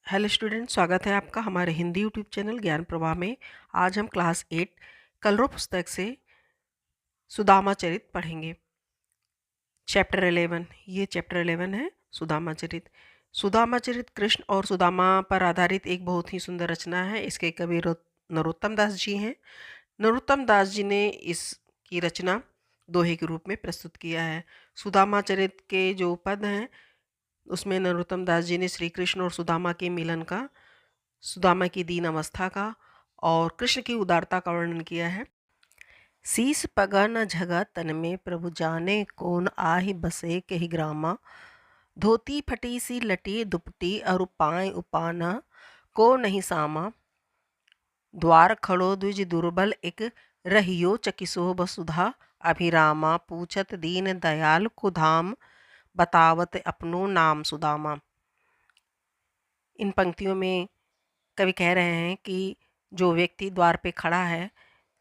Hello student, स्वागत है आपका हमारे हिंदी यूट्यूब चैनल ज्ञान प्रवाह में। आज हम क्लास 8 कलरव पुस्तक से सुदामा चरित पढ़ेंगे। चैप्टर 11, ये चैप्टर 11 है सुदामा चरित। सुदामा चरित कृष्ण और सुदामा पर आधारित एक बहुत ही सुंदर रचना है। इसके कवि नरोत्तम दास जी हैं। नरोत्तम दास जी ने इसकी रचना दोहे के रूप में प्रस्तुत किया है। सुदामा चरित के जो पद हैं उसमें नरोत्तम दास जी ने श्री कृष्ण और सुदामा के मिलन का, सुदामा की दीन अवस्था का और कृष्ण की उदारता का वर्णन किया है। शीस पगा न झगा तन में प्रभु जाने कौन आहि बसे कही ग्रामा। धोती फटी सी लटी दुपटी और पाए उपाना को नहीं सामा। द्वार खड़ो द्विज दुर्बल एक रहियो चकिसो वसुधा अभिरामा। पूछत दीन दयाल को धाम बतावत अपनो नाम सुदामा। इन पंक्तियों में कवि कह रहे हैं कि जो व्यक्ति द्वार पे खड़ा है,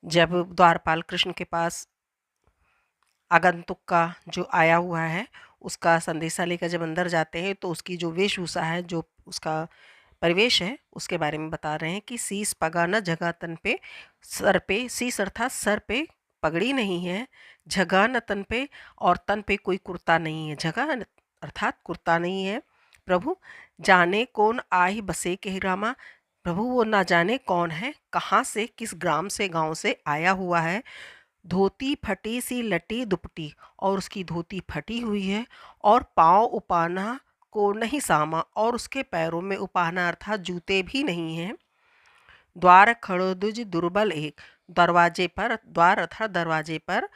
जब द्वारपाल कृष्ण के पास आगंतुक का जो आया हुआ है उसका संदेशा लेकर जब अंदर जाते हैं तो उसकी जो वेशभूषा है, जो उसका परिवेश है, उसके बारे में बता रहे हैं कि शीस पगा न जगह तन पे, सर पे शीस अर्थात सर पे पगड़ी नहीं है, जगह न तन पे और तन पे कोई कुर्ता नहीं है, जगह अर्थात कुर्ता नहीं है। प्रभु जाने कौन आहि बसे के रामा। प्रभु वो ना जाने कौन है, कहाँ से, किस ग्राम से, गांव से आया हुआ है। धोती फटी सी लटी दुपटी, और उसकी धोती फटी हुई है और पाँव उपाना को नहीं सामा, और उसके पैरों में उपाना अर्थात जूते भी नहीं हैं। द्वार खड़ो द्विज दुर्बल एक, दरवाजे पर, द्वार अर्थात दरवाजे पर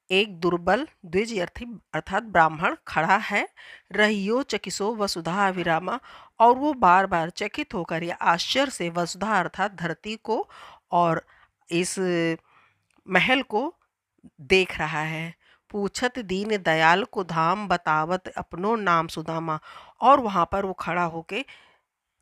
एक दुर्बल द्विज अर्थात ब्राह्मण खड़ा है। रहियो चकिसो वसुधा विरामा, और वो बार बार चकित होकर या आश्चर्य से वसुधा अर्थात धरती को और इस महल को देख रहा है। पूछत दीन दयाल को धाम बतावत अपनो नाम सुदामा, और वहाँ पर वो खड़ा होके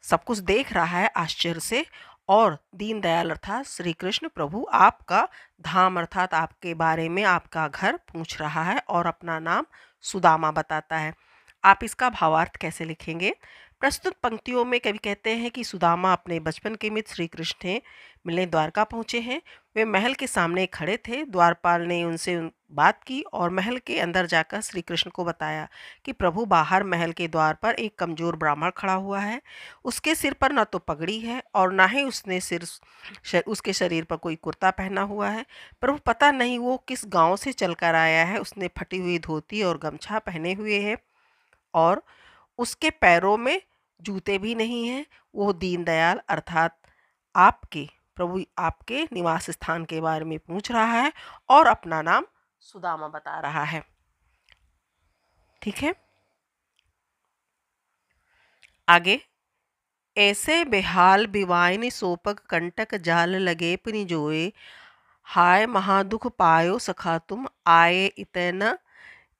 सब कुछ देख रहा है आश्चर्य से, और दीन दयाल अर्थात श्री कृष्ण प्रभु आपका धाम अर्थात आपके बारे में, आपका घर पूछ रहा है और अपना नाम सुदामा बताता है। आप इसका भावार्थ कैसे लिखेंगे? प्रस्तुत पंक्तियों में कवि कहते हैं कि सुदामा अपने बचपन के मित्र श्री कृष्ण से मिलने द्वारका पहुँचे हैं। वे महल के सामने खड़े थे। द्वारपाल ने उनसे बात की और महल के अंदर जाकर श्री कृष्ण को बताया कि प्रभु बाहर महल के द्वार पर एक कमजोर ब्राह्मण खड़ा हुआ है। उसके सिर पर न तो पगड़ी है और ना ही उसने उसके शरीर पर कोई कुर्ता पहना हुआ है। प्रभु पता नहीं वो किस गांव से चलकर आया है। उसने फटी हुई धोती और गमछा पहने हुए है और उसके पैरों में जूते भी नहीं हैं। वो दीनदयाल अर्थात आपके प्रभु आपके निवास स्थान के बारे में पूछ रहा है और अपना नाम सुदामा बता रहा है। ठीक है, आगे। ऐसे बेहाल बिवाइन सोपक कंटक जाल लगे पुनि जोए। हाय महादुख पायो सखा तुम आए इतना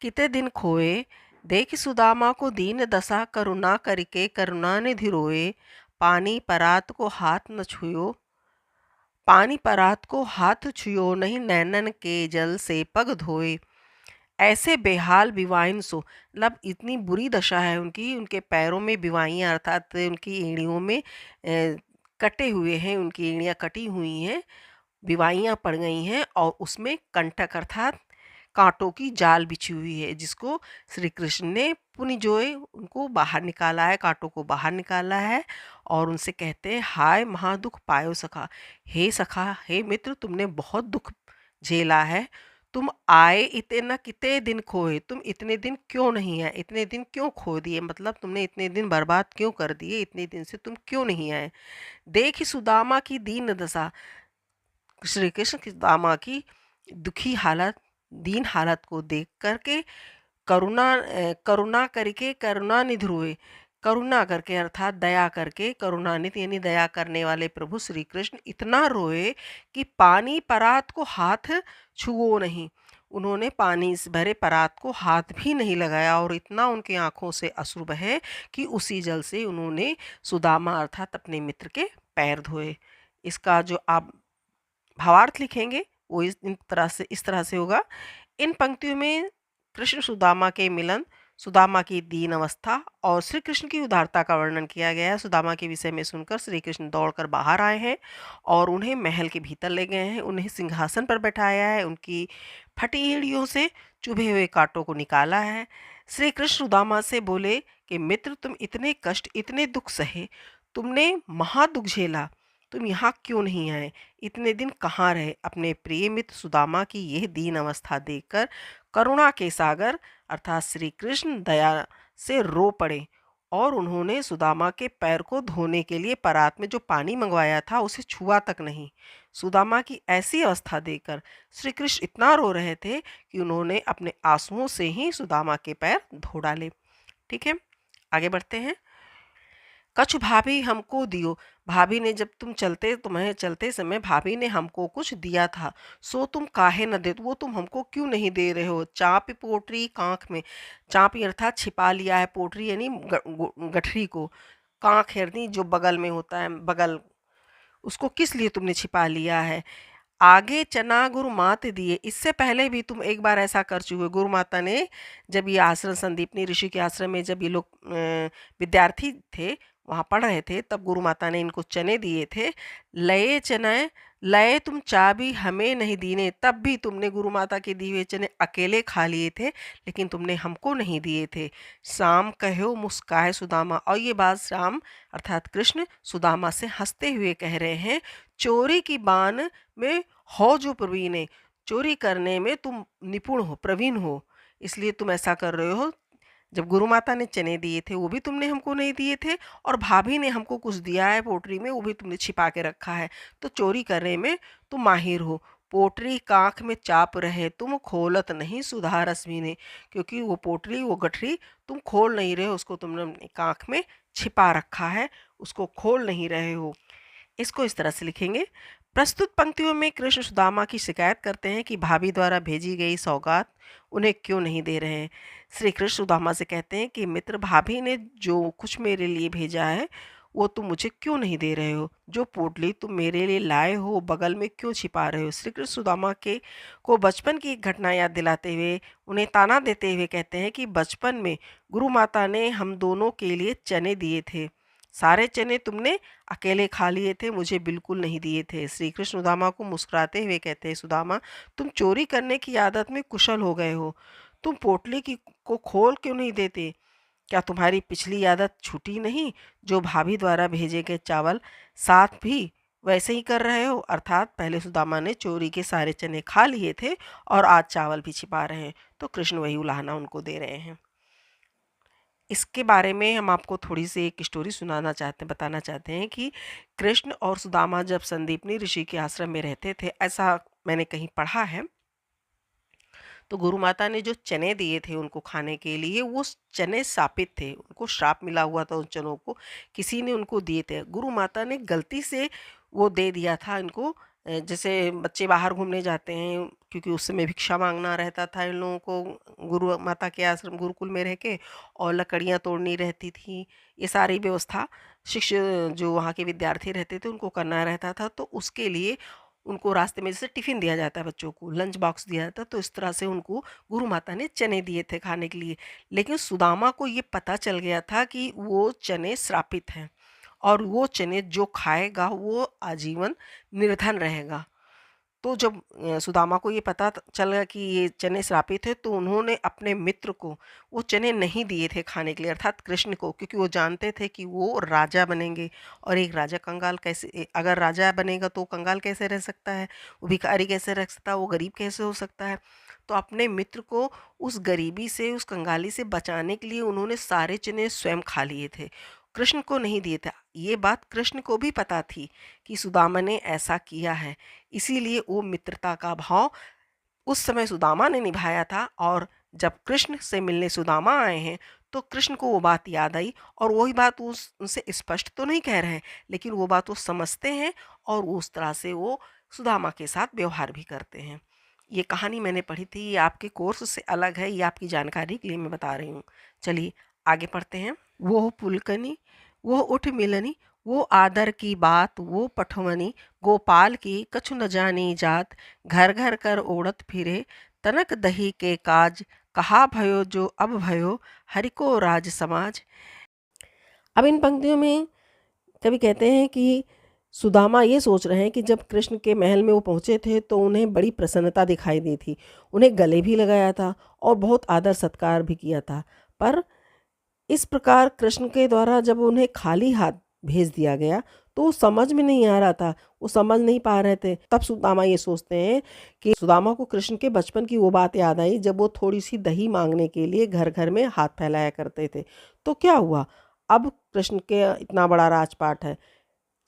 किते दिन खोए। देख सुदामा को दीन दशा करुणा करके करुणा निधि रोए। पानी परात को हाथ न छुयो, पानी परात को हाथ छुयो नहीं, नैनन के जल से पग धोए। ऐसे बेहाल बिवाइन सो, मतलब इतनी बुरी दशा है उनकी, उनके पैरों में बिवाइयाँ अर्थात उनकी एड़ियों में कटे हुए हैं, उनकी एड़ियाँ कटी हुई हैं, बिवाइयाँ पड़ गई हैं और उसमें कंटक अर्थात कांटों की जाल बिछी हुई है, जिसको श्री कृष्ण ने पुनिजोए उनको बाहर निकाला है, कांटों को बाहर निकाला है और उनसे कहते हैं हाय महादुख पायो सखा। हे सखा, हे मित्र, तुमने बहुत दुख झेला है। तुम आए इतना कितने दिन खोए, तुम इतने दिन क्यों नहीं आए, इतने दिन क्यों खो दिए, मतलब तुमने इतने दिन बर्बाद क्यों कर दिए, इतने दिन से तुम क्यों नहीं आए। देख सुदामा की दीन दशा, श्री कृष्ण की सुदामा की दुखी हालत, दीन हालत को देख करके करुणा करके करुणा निधि रोए। करुणा करके अर्थात दया करके, करुणानिधि यानी दया करने वाले प्रभु श्री कृष्ण इतना रोए कि पानी परात को हाथ छुओ नहीं, उन्होंने पानी से भरे परात को हाथ भी नहीं लगाया और इतना उनके आंखों से अश्रु बहे कि उसी जल से उन्होंने सुदामा अर्थात अपने मित्र के पैर धोए। इसका जो आप भावार्थ लिखेंगे वो इस तरह से होगा। इन पंक्तियों में कृष्ण सुदामा के मिलन, सुदामा की दीन अवस्था और श्री कृष्ण की उदारता का वर्णन किया गया है। सुदामा के विषय में सुनकर श्री कृष्ण दौड़कर बाहर आए हैं और उन्हें महल के भीतर ले गए हैं। उन्हें सिंहासन पर बैठाया है, उनकी फटी एड़ियों से चुभे हुए कांटों को निकाला है। श्री कृष्ण सुदामा से बोले कि मित्र, तुम इतने कष्ट, इतने दुख सहे, तुमने महादुख झेला, तुम यहाँ क्यों नहीं आए? इतने दिन कहाँ रहे? अपने प्रिय मित्र सुदामा की यह दीन अवस्था देखकर करुणा के सागर अर्थात श्री कृष्ण दया से रो पड़े और उन्होंने सुदामा के पैर को धोने के लिए परात में जो पानी मंगवाया था उसे छुआ तक नहीं। सुदामा की ऐसी अवस्था देखकर श्री कृष्ण इतना रो रहे थे कि उन्होंने अपने आंसुओं से ही सुदामा के पैर धो डाले। ठीक है, आगे बढ़ते हैं। कछु भाभी हमको दियो। भाभी ने जब तुम्हें चलते समय भाभी ने हमको कुछ दिया था, सो तुम काहे न दे? वो तुम हमको क्यों नहीं दे रहे हो? चापी पोटरी कांख में, चापी अर्थात छिपा लिया है, पोटरी यानी गठरी को, कांख यानी जो बगल में होता है, बगल, उसको किस लिए तुमने छिपा लिया है? आगे चना गुरु मात दिए। इससे पहले भी तुम एक बार ऐसा कर चुके हो। गुरु माता ने जब ये आश्रम, संदीपनी ऋषि के आश्रम में जब ये लोग विद्यार्थी थे, वहाँ पढ़ रहे थे, तब गुरु माता ने इनको चने दिए थे। लये चने लये तुम चाबी हमें नहीं दीने, तब भी तुमने गुरु माता के दिए हुए चने अकेले खा लिए थे, लेकिन तुमने हमको नहीं दिए थे। शाम कहो मुस्काए सुदामा। और ये बात श्याम अर्थात कृष्ण सुदामा से हंसते हुए कह रहे हैं। चोरी की बान में हो जो प्रवीण है, चोरी करने में तुम निपुण हो, प्रवीण हो, इसलिए तुम ऐसा कर रहे हो। जब गुरु माता ने चने दिए थे वो भी तुमने हमको नहीं दिए थे, और भाभी ने हमको कुछ दिया है पोटरी में, वो भी तुमने छिपा के रखा है, तो चोरी करने में तुम माहिर हो। पोटरी कांख में चाप रहे तुम खोलत नहीं सुधा रश्मि ने, क्योंकि वो पोटरी, वो गठरी तुम खोल नहीं रहे हो, उसको तुमने अपनी कांख में छिपा रखा है, उसको खोल नहीं रहे हो। इसको इस तरह से लिखेंगे। प्रस्तुत पंक्तियों में कृष्ण सुदामा की शिकायत करते हैं कि भाभी द्वारा भेजी गई सौगात उन्हें क्यों नहीं दे रहे हैं। श्री कृष्ण सुदामा से कहते हैं कि मित्र, भाभी ने जो कुछ मेरे लिए भेजा है वो तुम मुझे क्यों नहीं दे रहे हो? जो पोटली तुम मेरे लिए लाए हो बगल में क्यों छिपा रहे हो? श्री कृष्ण सुदामा के को बचपन की एक घटना याद दिलाते हुए उन्हें ताना देते हुए कहते हैं कि बचपन में गुरु माता ने हम दोनों के लिए चने दिए थे, सारे चने तुमने अकेले खा लिए थे, मुझे बिल्कुल नहीं दिए थे। श्री कृष्ण सुदामा को मुस्कुराते हुए कहते हैं, सुदामा, तुम चोरी करने की आदत में कुशल हो गए हो, तुम पोटली की को खोल क्यों नहीं देते? क्या तुम्हारी पिछली आदत छूटी नहीं? जो भाभी द्वारा भेजे गए चावल साथ भी वैसे ही कर रहे हो, अर्थात पहले सुदामा ने चोरी के सारे चने खा लिए थे और आज चावल भी छिपा रहे हैं। तो कृष्ण वही उलाहना उनको दे रहे हैं। इसके बारे में हम आपको थोड़ी सी एक स्टोरी बताना चाहते हैं कि कृष्ण और सुदामा जब संदीपनी ऋषि के आश्रम में रहते थे, ऐसा मैंने कहीं पढ़ा है, तो गुरु माता ने जो चने दिए थे उनको खाने के लिए, वो चने शापित थे, उनको श्राप मिला हुआ था उन चनों को, किसी ने उनको दिए थे। गुरु माता ने गलती से वो दे दिया था इनको। जैसे बच्चे बाहर घूमने जाते हैं, क्योंकि उस समय भिक्षा मांगना रहता था इन लोगों को गुरु माता के आश्रम गुरुकुल में रह के, और लकड़ियाँ तोड़नी रहती थी, ये सारी व्यवस्था शिष्य जो वहाँ के विद्यार्थी रहते थे उनको करना रहता था। तो उसके लिए उनको रास्ते में जैसे टिफ़िन दिया जाता है, बच्चों को लंच बॉक्स दिया जाता है, तो इस तरह से उनको गुरु माता ने चने दिए थे खाने के लिए। लेकिन सुदामा को ये पता चल गया था कि वो चने श्रापित हैं, और वो चने जो खाएगा वो आजीवन निर्धन रहेगा। तो जब सुदामा को ये पता चला कि ये चने श्रापित है, तो उन्होंने अपने मित्र को वो चने नहीं दिए थे खाने के लिए, अर्थात कृष्ण को, क्योंकि वो जानते थे कि वो राजा बनेंगे, और एक राजा कंगाल कैसे, अगर राजा बनेगा तो कंगाल कैसे रह सकता है, वो भिखारी कैसे रह सकता है, वो गरीब कैसे हो सकता है। तो अपने मित्र को उस गरीबी से, उस कंगाली से बचाने के लिए उन्होंने सारे चने स्वयं खा लिए थे, कृष्ण को नहीं दिए थे। ये बात कृष्ण को भी पता थी कि सुदामा ने ऐसा किया है, इसीलिए वो मित्रता का भाव उस समय सुदामा ने निभाया था। और जब कृष्ण से मिलने सुदामा आए हैं तो कृष्ण को वो बात याद आई, और वही बात उनसे स्पष्ट तो नहीं कह रहे हैं, लेकिन वो बात वो समझते हैं, और उस तरह से वो सुदामा के साथ व्यवहार भी करते हैं। ये कहानी मैंने पढ़ी थी, ये आपके कोर्स से अलग है, ये आपकी जानकारी के लिए मैं बता रही हूँ। चलिए आगे पढ़ते हैं। वो पुलकनी, वो उठ मिलनी, वो आदर की बात, वो पठवनी, गोपाल की कछु न जानी जात, घर घर कर ओढ़त फिरे, तनक दही के काज, कहा भयो जो अब भयो, हरि को राज समाज। अब इन पंक्तियों में कवि कहते हैं कि सुदामा ये सोच रहे हैं कि जब कृष्ण के महल में वो पहुंचे थे तो उन्हें बड़ी प्रसन्नता दिखाई दी थी, उन्हें गले भी लगाया था और बहुत आदर सत्कार भी किया था। पर इस प्रकार कृष्ण के द्वारा जब उन्हें खाली हाथ भेज दिया गया तो वो समझ में नहीं आ रहा था, वो समझ नहीं पा रहे थे। तब सुदामा ये सोचते हैं कि सुदामा को कृष्ण के बचपन की वो बात याद आई जब वो थोड़ी सी दही मांगने के लिए घर घर में हाथ फैलाया करते थे। तो क्या हुआ, अब कृष्ण के इतना बड़ा राजपाट है।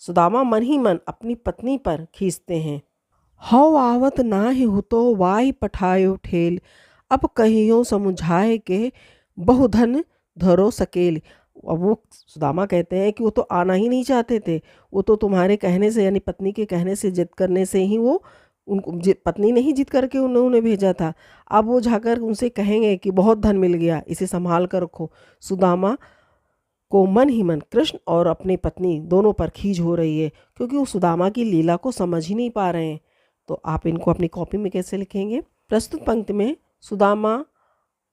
सुदामा मन ही मन अपनी पत्नी पर खींचते हैं। हौ आवत ना ही हो तो वाई पठायो ठेल, अब कहियो समुझाए के बहुधन धरो सकेल। अब वो सुदामा कहते हैं कि वो तो आना ही नहीं चाहते थे, वो तो तुम्हारे कहने से यानी पत्नी के कहने से जिद करने से ही वो उनको पत्नी ने ही जिद करके उन्होंने भेजा था। अब वो जाकर उनसे कहेंगे कि बहुत धन मिल गया, इसे संभाल कर रखो। सुदामा को मन ही मन कृष्ण और अपनी पत्नी दोनों पर खींच हो रही है, क्योंकि वो सुदामा की लीला को समझ ही नहीं पा रहे हैं। तो आप इनको अपनी कॉपी में कैसे लिखेंगे? प्रस्तुत पंक्ति में सुदामा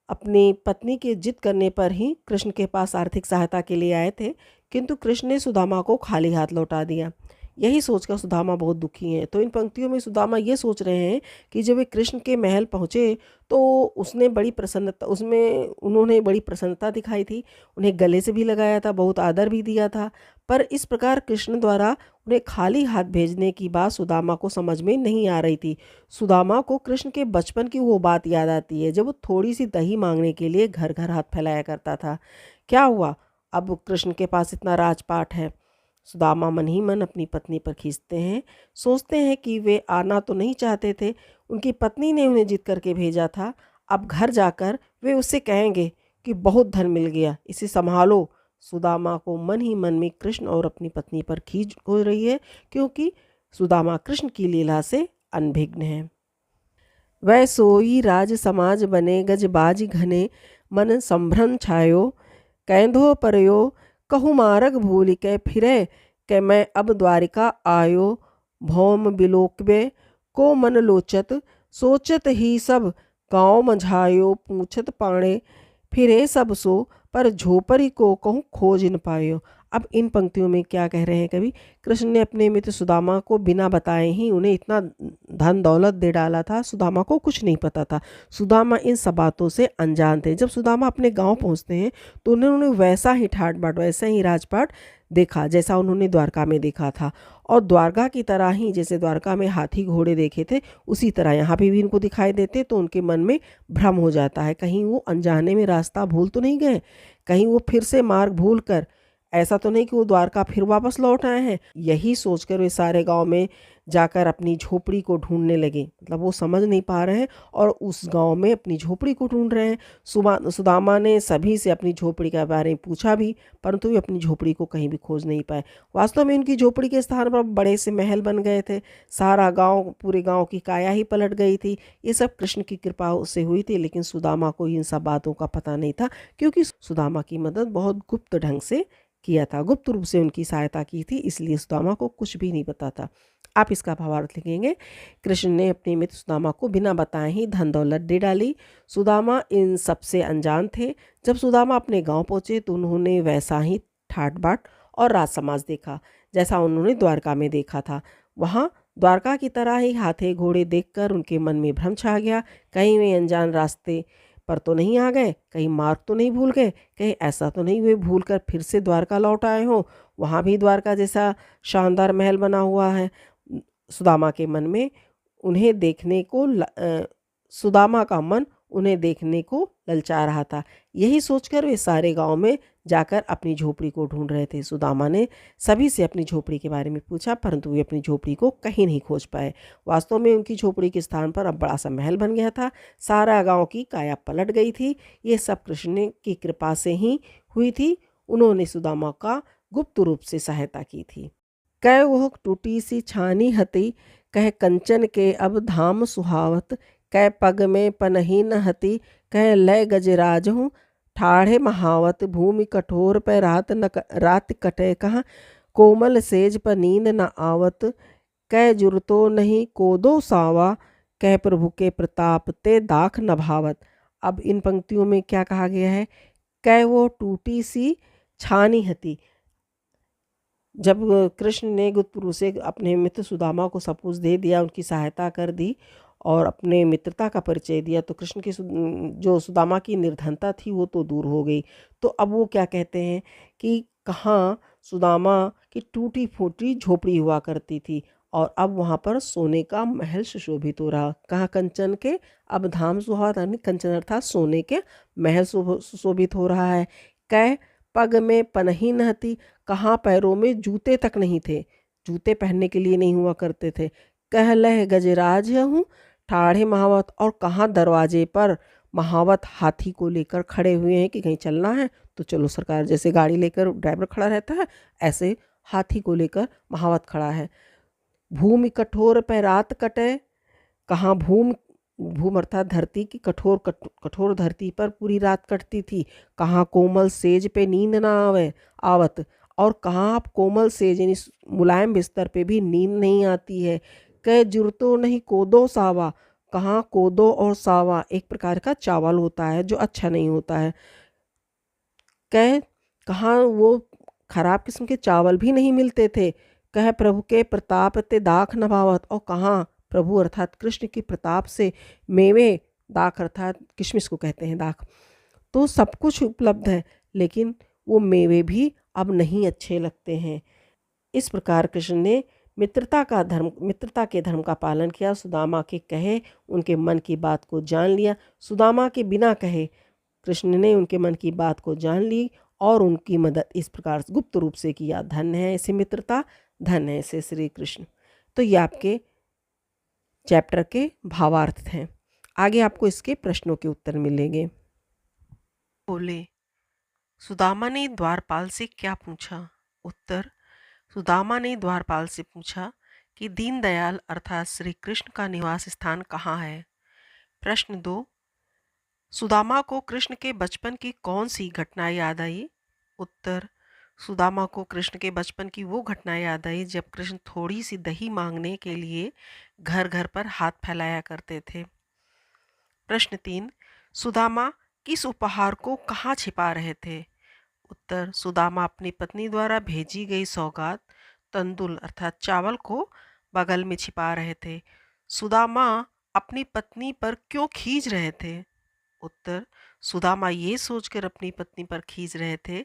अपनी पत्नी के जिद करने पर ही कृष्ण के पास आर्थिक सहायता के लिए आए थे, किंतु कृष्ण ने सुदामा को खाली हाथ लौटा दिया। यही सोचकर सुदामा बहुत दुखी हैं। तो इन पंक्तियों में सुदामा ये सोच रहे हैं कि जब वे कृष्ण के महल पहुँचे तो उन्होंने बड़ी प्रसन्नता दिखाई थी, उन्हें गले से भी लगाया था, बहुत आदर भी दिया था। पर इस प्रकार कृष्ण द्वारा उन्हें खाली हाथ भेजने की बात सुदामा को समझ में नहीं आ रही थी। सुदामा को कृष्ण के बचपन की वो बात याद आती है जब वो थोड़ी सी दही मांगने के लिए घर घर हाथ फैलाया करता था। क्या हुआ, अब कृष्ण के पास इतना राजपाट है। सुदामा मन ही मन अपनी पत्नी पर खींचते हैं, सोचते हैं कि वे आना तो नहीं चाहते थे, उनकी पत्नी ने उन्हें जिद करके भेजा था। अब घर जाकर वे उससे कहेंगे कि बहुत धन मिल गया, इसे संभालो। सुदामा को मन ही मन में कृष्ण और अपनी पत्नी पर खींच हो रही है, क्योंकि सुदामा कृष्ण की लीला से अनभिज्ञ है। वह सोई राज समाज बने गजबाज घने, मन संभ्रम छायो कैंधो परयो, कहु मारग भूल के फिरे के मैं अब द्वारिका आयो, भौम बिलोकबे को मन लोचत, सोचत ही सब गाँव मझायो पूछत पाणे, फिरे सब सो पर झोपरी को कहूँ खोज न पायो। अब इन पंक्तियों में क्या कह रहे हैं कवि? कृष्ण ने अपने मित्र सुदामा को बिना बताए ही उन्हें इतना धन दौलत दे डाला था, सुदामा को कुछ नहीं पता था। सुदामा इन सब बातों से अनजान थे। जब सुदामा अपने गांव पहुंचते हैं तो उन्होंने वैसा ही ठाट बाट, वैसा ही राजपाट देखा जैसा उन्होंने द्वारका में देखा था, और द्वारका की तरह ही जैसे द्वारका में हाथी घोड़े देखे थे उसी तरह यहाँ पे भी इनको दिखाई देते। तो उनके मन में भ्रम हो जाता है, कहीं वो अनजाने में रास्ता भूल तो नहीं गए, कहीं वो फिर से मार्ग भूल कर, ऐसा तो नहीं कि वो द्वारका फिर वापस लौट आए हैं। यही सोचकर वे सारे गांव में जाकर अपनी झोपड़ी को ढूंढने लगे। मतलब वो समझ नहीं पा रहे हैं और उस गांव में अपनी झोपड़ी को ढूंढ रहे हैं। सुदामा ने सभी से अपनी झोपड़ी के बारे में पूछा भी, परंतु वे अपनी झोपड़ी को कहीं भी खोज नहीं पाए। वास्तव में उनकी झोपड़ी के स्थान पर बड़े से महल बन गए थे। सारा गाँव, पूरे गाँव की काया ही पलट गई थी। ये सब कृष्ण की कृपा से हुई थी, लेकिन सुदामा को इन सब बातों का पता नहीं था, क्योंकि सुदामा की मदद बहुत गुप्त ढंग से किया था, गुप्त रूप से उनकी सहायता की थी, इसलिए सुदामा को कुछ भी नहीं पता था। आप इसका भावार्थ लिखेंगे, कृष्ण ने अपने मित्र सुदामा को बिना बताए ही धन दौलत दे डाली। सुदामा इन सबसे अनजान थे। जब सुदामा अपने गांव पहुंचे तो उन्होंने वैसा ही ठाट बाट और राज समाज देखा जैसा उन्होंने द्वारका में देखा था। वहाँ द्वारका की तरह ही हाथे घोड़े देखकर उनके मन में भ्रम छा गया। कहीं वे अनजान रास्ते पर तो नहीं आ गए, कहीं मार्ग तो नहीं भूल गए, कहीं ऐसा तो नहीं वे भूल कर फिर से द्वारका लौट आए हों। वहाँ भी द्वारका जैसा शानदार महल बना हुआ है। सुदामा के मन में उन्हें देखने को सुदामा का मन उन्हें देखने को ललचा रहा था। यही सोचकर वे सारे गांव में जाकर अपनी झोपड़ी को ढूंढ रहे थे। सुदामा ने सभी से अपनी झोपड़ी के बारे में पूछा, परंतु वे अपनी झोपड़ी को कहीं नहीं खोज पाए। वास्तव में उनकी झोपड़ी के स्थान पर अब बड़ा सा महल बन गया था। सारा गांव की काया पलट गई थी। ये सब कृष्ण की कृपा से ही हुई थी। उन्होंने सुदामा का गुप्त रूप से सहायता की थी। कह वह टूटी सी छानी हती, कह कंचन के अब धाम सुहावत, कह पग में पनही न हती, कह लय गजराज हूँ ठाढ़े महावत, भूमि कठोर पे रात कटे कहाँ, कोमल सेज पर नींद न आवत, कह जुरतो नहीं कोदो सावा, कह प्रभु के प्रताप ते दाख न भावत। अब इन पंक्तियों में क्या कहा गया है, कै वो टूटी सी छानी हती। जब कृष्ण ने गुप्तपुरु से अपने मित्र सुदामा को सब कुछ दे दिया, उनकी सहायता कर दी और अपने मित्रता का परिचय दिया, तो कृष्ण की जो सुदामा की निर्धनता थी वो तो दूर हो गई। तो अब वो क्या कहते हैं कि कहाँ सुदामा की टूटी फूटी झोपड़ी हुआ करती थी और अब वहाँ पर सोने का महल सुशोभित हो रहा। कहाँ, कंचन के अब धाम सुहावत, कंचन अर्थात सोने के महल सुशोभित हो रहा है। कै पग में पनही नहती, कहाँ पैरों में जूते तक नहीं थे, जूते पहनने के लिए नहीं हुआ करते थे। कह लह गजराज हूँ ठाढ़े महावत, और कहाँ दरवाजे पर महावत हाथी को लेकर खड़े हुए हैं कि कहीं चलना है तो चलो सरकार, जैसे गाड़ी लेकर ड्राइवर खड़ा रहता है ऐसे हाथी को लेकर महावत खड़ा है। भूमि कठोर पे रात कटे, कहाँ भूम अर्थात धरती की कठोर धरती पर पूरी रात कटती थी। कहाँ कोमल सेज पे नींद ना आवत, और कहाँ आप कोमल सेज यानी मुलायम बिस्तर पे भी नींद नहीं आती है। कह जुरतो नहीं कोदो सावा, कहाँ कोदो और सावा एक प्रकार का चावल होता है जो अच्छा नहीं होता है। कहाँ वो खराब किस्म के चावल भी नहीं मिलते थे। कह प्रभु के प्रताप ते दाख नभावत, और कहाँ प्रभु अर्थात कृष्ण की प्रताप से मेवे, दाख अर्थात किशमिश को कहते हैं दाख, तो सब कुछ उपलब्ध है लेकिन वो मेवे भी अब नहीं अच्छे लगते हैं। इस प्रकार कृष्ण ने मित्रता के धर्म का पालन किया। सुदामा के कहे उनके मन की बात को जान लिया। सुदामा के बिना कहे कृष्ण ने उनके मन की बात को जान ली और उनकी मदद इस प्रकार गुप्त रूप से किया। धन्य है ऐसी मित्रता, धन्य है ऐसे श्री कृष्ण। तो ये आपके चैप्टर के भावार्थ हैं। आगे आपको इसके प्रश्नों के उत्तर मिलेंगे। बोले, सुदामा ने द्वारपाल से क्या पूछा? उत्तर, सुदामा ने द्वारपाल से पूछा कि दीनदयाल अर्थात श्री कृष्ण का निवास स्थान कहाँ है। प्रश्न 2, सुदामा को कृष्ण के बचपन की कौन सी घटना याद आई? उत्तर, सुदामा को कृष्ण के बचपन की वो घटना याद आई जब कृष्ण थोड़ी सी दही मांगने के लिए घर घर पर हाथ फैलाया करते थे। प्रश्न 3, सुदामा किस उपहार को कहाँ छिपा रहे थे? उत्तर, सुदामा अपनी पत्नी द्वारा भेजी गई सौगात तंदुल अर्थात चावल को बगल में छिपा रहे थे। सुदामा अपनी पत्नी पर क्यों खींच रहे थे? उत्तर, सुदामा ये सोचकर अपनी पत्नी पर खींच रहे थे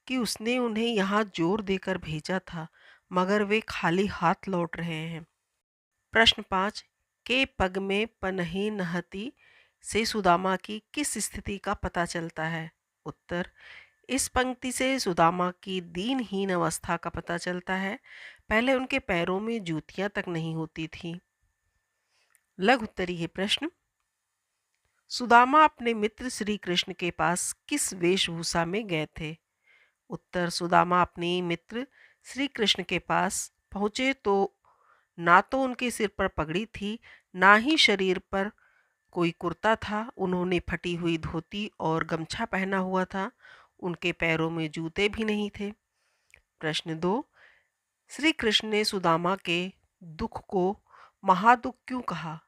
कि उसने उन्हें यहाँ जोर देकर भेजा था मगर वे खाली हाथ लौट रहे हैं। प्रश्न 5, के पग में पनही नहती से सुदामा की किस स्थिति का पता चलता है? उत्तर, इस पंक्ति से सुदामा की दीनहीन अवस्था का पता चलता है। पहले उनके पैरों में जूतियां तक नहीं होती थी। लघु उत्तरीय प्रश्न, सुदामा अपने मित्र श्री कृष्ण के पास किस वेशभूषा में गए थे? उत्तर, सुदामा अपने मित्र श्री कृष्ण के पास पहुँचे तो ना तो उनके सिर पर पगड़ी थी ना ही शरीर पर कोई कुर्ता था। उन्होंने फटी हुई धोती और गमछा पहना हुआ था। उनके पैरों में जूते भी नहीं थे। प्रश्न 2, श्री कृष्ण ने सुदामा के दुख को महादुख क्यों कहा?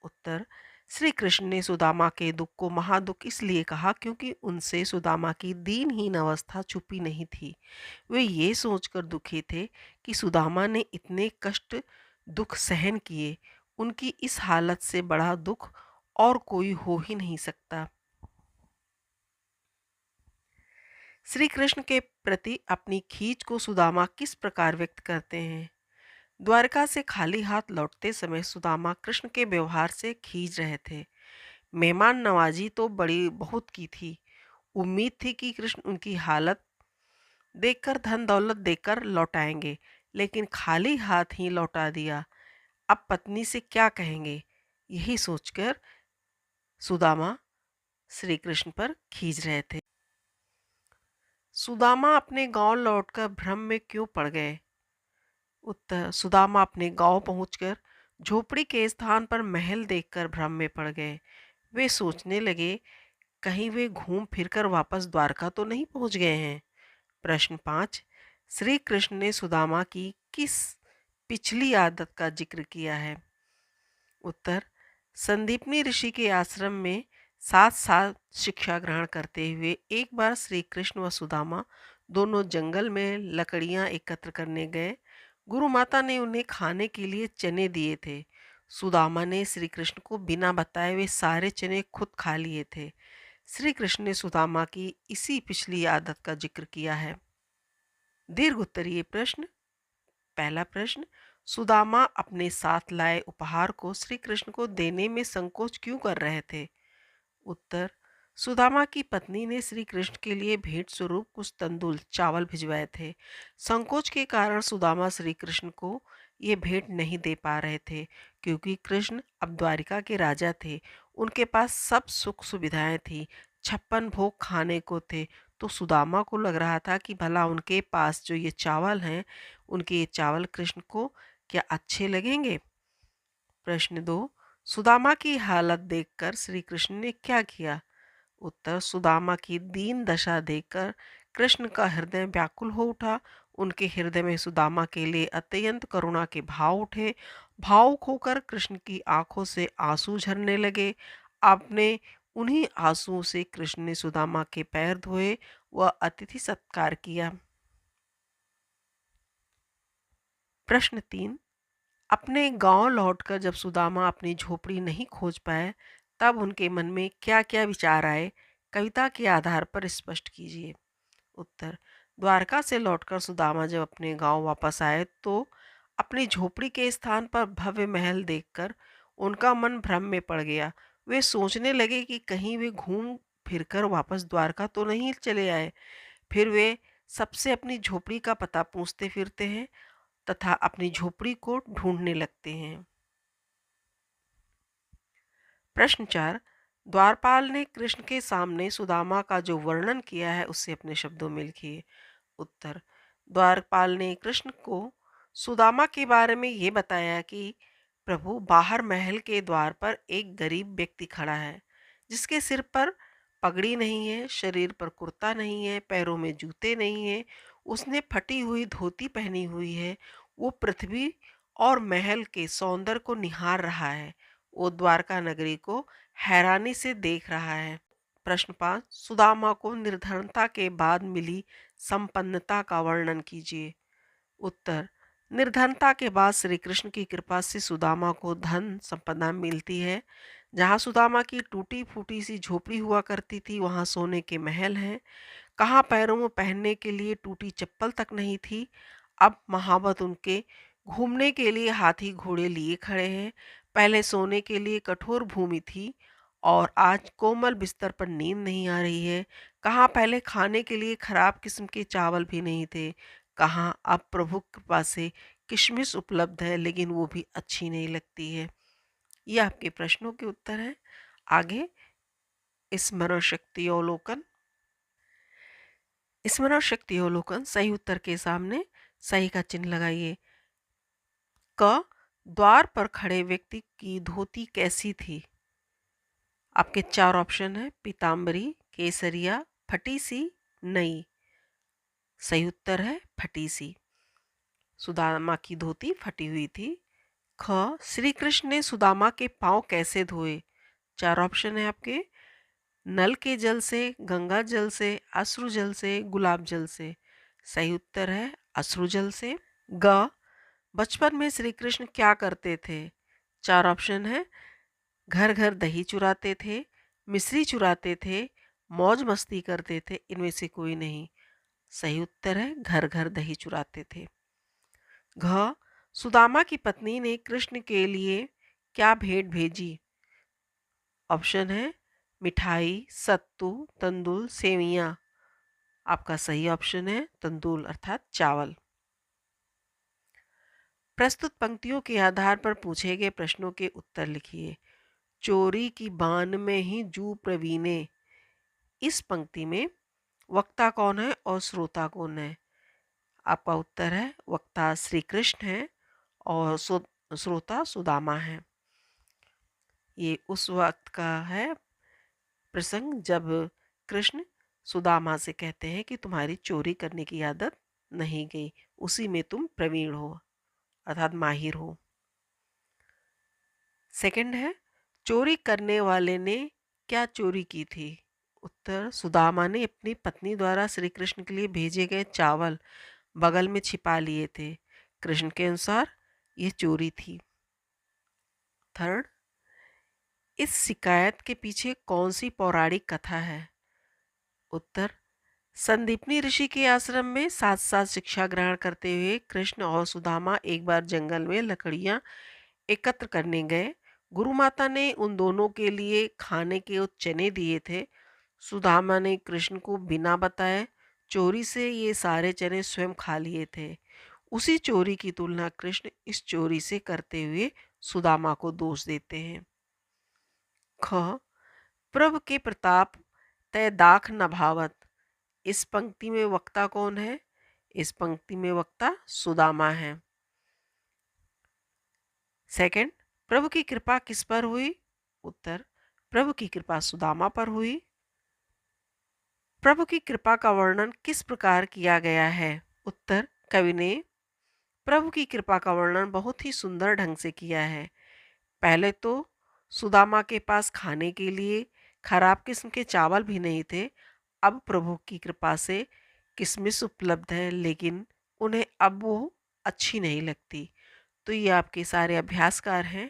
उत्तर, श्री कृष्ण ने सुदामा के दुख को महादुख इसलिए कहा क्योंकि उनसे सुदामा की दीनहीन अवस्था छुपी नहीं थी। वे ये सोचकर दुखी थे कि सुदामा ने इतने कष्ट दुख सहन किए, उनकी इस हालत से बड़ा दुख और कोई हो ही नहीं सकता। श्री कृष्ण के प्रति अपनी खींच को सुदामा किस प्रकार व्यक्त करते हैं? द्वारका से खाली हाथ लौटते समय सुदामा कृष्ण के व्यवहार से खींच रहे थे। मेहमान नवाजी तो बड़ी बहुत की थी। उम्मीद थी कि कृष्ण उनकी हालत देखकर धन दौलत देकर लौटाएंगे, लेकिन खाली हाथ ही लौटा दिया। अब पत्नी से क्या कहेंगे, यही सोचकर सुदामा श्री कृष्ण पर खींच रहे थे। सुदामा अपने गांव लौटकर भ्रम में क्यों पड़ गए? उत्तर, सुदामा अपने गांव पहुंचकर झोपड़ी के स्थान पर महल देखकर भ्रम में पड़ गए। वे सोचने लगे कहीं वे घूम फिरकर वापस द्वारका तो नहीं पहुंच गए हैं। प्रश्न 5, श्री कृष्ण ने सुदामा की किस पिछली आदत का जिक्र किया है? उत्तर, संदीपनी ऋषि के आश्रम में साथ साथ शिक्षा ग्रहण करते हुए एक बार श्री कृष्ण व सुदामा दोनों जंगल में लकड़ियां एकत्र करने गए। गुरु माता ने उन्हें खाने के लिए चने दिए थे। सुदामा ने श्री कृष्ण को बिना बताए वे सारे चने खुद खा लिए थे। श्री कृष्ण ने सुदामा की इसी पिछली आदत का जिक्र किया है। दीर्घ उत्तरीय प्रश्न। पहला प्रश्न, सुदामा अपने साथ लाए उपहार को श्री कृष्ण को देने में संकोच क्यों कर रहे थे? उत्तर, सुदामा की पत्नी ने श्री कृष्ण के लिए भेंट स्वरूप कुछ तंदूल चावल भिजवाए थे। संकोच के कारण सुदामा श्री कृष्ण को ये भेंट नहीं दे पा रहे थे, क्योंकि कृष्ण अब द्वारिका के राजा थे। उनके पास सब सुख सुविधाएं थी, 56 भोग खाने को थे। तो सुदामा को लग रहा था कि भला उनके पास जो ये चावल हैं, उनके ये चावल कृष्ण को क्या अच्छे लगेंगे? प्रश्न 2, सुदामा की हालत देखकर श्री कृष्ण ने क्या किया? उत्तर, सुदामा की दीन दशा देखकर कृष्ण का हृदय व्याकुल हो उठा। उनके हृदय में सुदामा के लिए अत्यंत करुणा के भाव उठे। भावुक होकर कृष्ण की आंखों से आंसू झरने लगे। आपने उन्हीं आंसुओं से कृष्ण ने सुदामा के पैर धोए व अतिथि सत्कार किया। प्रश्न 3, अपने गांव लौटकर जब सुदामा अपनी झोपड़ी नहीं खोज पाए, तब उनके मन में क्या-क्या विचार आए? कविता के आधार पर स्पष्ट कीजिए। उत्तर, द्वारका से लौटकर सुदामा जब अपने गांव वापस आए तो अपनी झोपड़ी के स्थान पर भव्य महल देखकर उनका मन भ्रम में पड़ गया। वे सोचने लगे कि कहीं वे घूम फिरकर वापस द्वारका तो नहीं चले आए। फिर वे सबसे अपनी झोपड़ी का पता पूछते फिरते हैं तथा अपनी झोपड़ी को ढूंढने लगते हैं। प्रश्न 4, द्वारपाल ने कृष्ण के सामने सुदामा का जो वर्णन किया है उससे अपने शब्दों में लिखिए। उत्तर, द्वारपाल ने कृष्ण को सुदामा के बारे में ये बताया कि प्रभु, बाहर महल के द्वार पर एक गरीब व्यक्ति खड़ा है, जिसके सिर पर पगड़ी नहीं है, शरीर पर कुर्ता नहीं है, पैरों में जूते नहीं है, उसने फटी हुई धोती पहनी हुई है। वो पृथ्वी और महल के सौंदर्य को निहार रहा है। वो द्वारका नगरी को हैरानी से देख रहा है। प्रश्न 5, सुदामा को निर्धनता के बाद मिली संपन्नता का वर्णन कीजिए। उत्तर, निर्धनता के बाद श्री कृष्ण की कृपा से सुदामा को धन संपदा मिलती है। जहाँ सुदामा की टूटी फूटी सी झोपड़ी हुआ करती थी, वहाँ सोने के महल हैं। कहाँ पैरों में पहनने के लिए टूटी चप्पल तक नहीं थी। अब महावत उनके घूमने के लिए हाथी घोड़े लिए खड़े हैं। पहले सोने के लिए कठोर भूमि थी और आज कोमल बिस्तर पर नींद नहीं आ रही है। कहाँ पहले खाने के लिए खराब किस्म के चावल भी नहीं थे। कहाँ अब प्रभु कृपा से किशमिश उपलब्ध है, लेकिन वो भी अच्छी नहीं लगती है। ये आपके प्रश्नों के उत्तर हैं। आगे स्मरण शक्ति अवलोकन। स्मरण शक्ति अवलोकन, सही उत्तर के सामने सही का चिन्ह लगाइए। क, द्वार पर खड़े व्यक्ति की धोती कैसी थी? आपके 4 ऑप्शन है, पीताम्बरी, केसरिया, फटी सी, नई। सही उत्तर है फटी सी। सुदामा की धोती फटी हुई थी। ख, श्री कृष्ण ने सुदामा के पांव कैसे धोए? 4 ऑप्शन है आपके, नल के जल से, गंगा जल से, अश्रु जल से, गुलाब जल से। सही उत्तर है अश्रु जल से। ग, बचपन में श्री कृष्ण क्या करते थे? 4 ऑप्शन है, घर घर दही चुराते थे, मिश्री चुराते थे, मौज मस्ती करते थे। इनमें से कोई नहीं। सही उत्तर है घर घर दही चुराते थे। घ, सुदामा की पत्नी ने कृष्ण के लिए क्या भेंट भेजी? ऑप्शन है, मिठाई, सत्तू, तंदूल, सेवियां। आपका सही ऑप्शन है तंदूल अर्थात चावल। प्रस्तुत पंक्तियों के आधार पर पूछे गए प्रश्नों के उत्तर लिखिए। चोरी की बान में ही जू प्रवीणे। इस पंक्ति में वक्ता कौन है और श्रोता कौन है? आपका उत्तर है, वक्ता श्री कृष्ण है और श्रोता सुदामा है। ये उस वक्त का है प्रसंग जब कृष्ण सुदामा से कहते हैं कि तुम्हारी चोरी करने की आदत नहीं गई, उसी में तुम प्रवीण हो अर्थात माहिर हो। सेकंड है, चोरी करने वाले ने क्या चोरी की थी? उत्तर, सुदामा ने अपनी पत्नी द्वारा श्री कृष्ण के लिए भेजे गए चावल बगल में छिपा लिए थे। कृष्ण के अनुसार यह चोरी थी। थर्ड, इस शिकायत के पीछे कौन सी पौराणिक कथा है? उत्तर, संदीपनी ऋषि के आश्रम में साथ साथ शिक्षा ग्रहण करते हुए कृष्ण और सुदामा एक बार जंगल में लकड़ियां एकत्र करने गए। गुरु माता ने उन दोनों के लिए खाने के वो चने दिए थे। सुदामा ने कृष्ण को बिना बताए चोरी से ये सारे चने स्वयं खा लिए थे। उसी चोरी की तुलना कृष्ण इस चोरी से करते हुए सुदामा को दोष देते हैं। ख, प्रभु के प्रताप तय दाख न भावत। इस पंक्ति में वक्ता कौन है? इस पंक्ति में वक्ता सुदामा है। सेकंड, प्रभु की कृपा किस पर हुई? उत्तर, प्रभु की कृपा सुदामा पर हुई। प्रभु की कृपा का वर्णन किस प्रकार किया गया है? उत्तर, कवि ने प्रभु की कृपा का वर्णन बहुत ही सुंदर ढंग से किया है। पहले तो सुदामा के पास खाने के लिए खराब किस्म के चावल भी नहीं थे। अब प्रभु की कृपा से किशमिश उपलब्ध है, लेकिन उन्हें अब वो अच्छी नहीं लगती। तो ये आपके सारे अभ्यासकार हैं।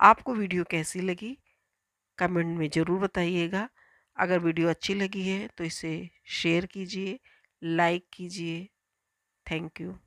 आपको वीडियो कैसी लगी कमेंट में ज़रूर बताइएगा। अगर वीडियो अच्छी लगी है तो इसे शेयर कीजिए, लाइक कीजिए। Thank you.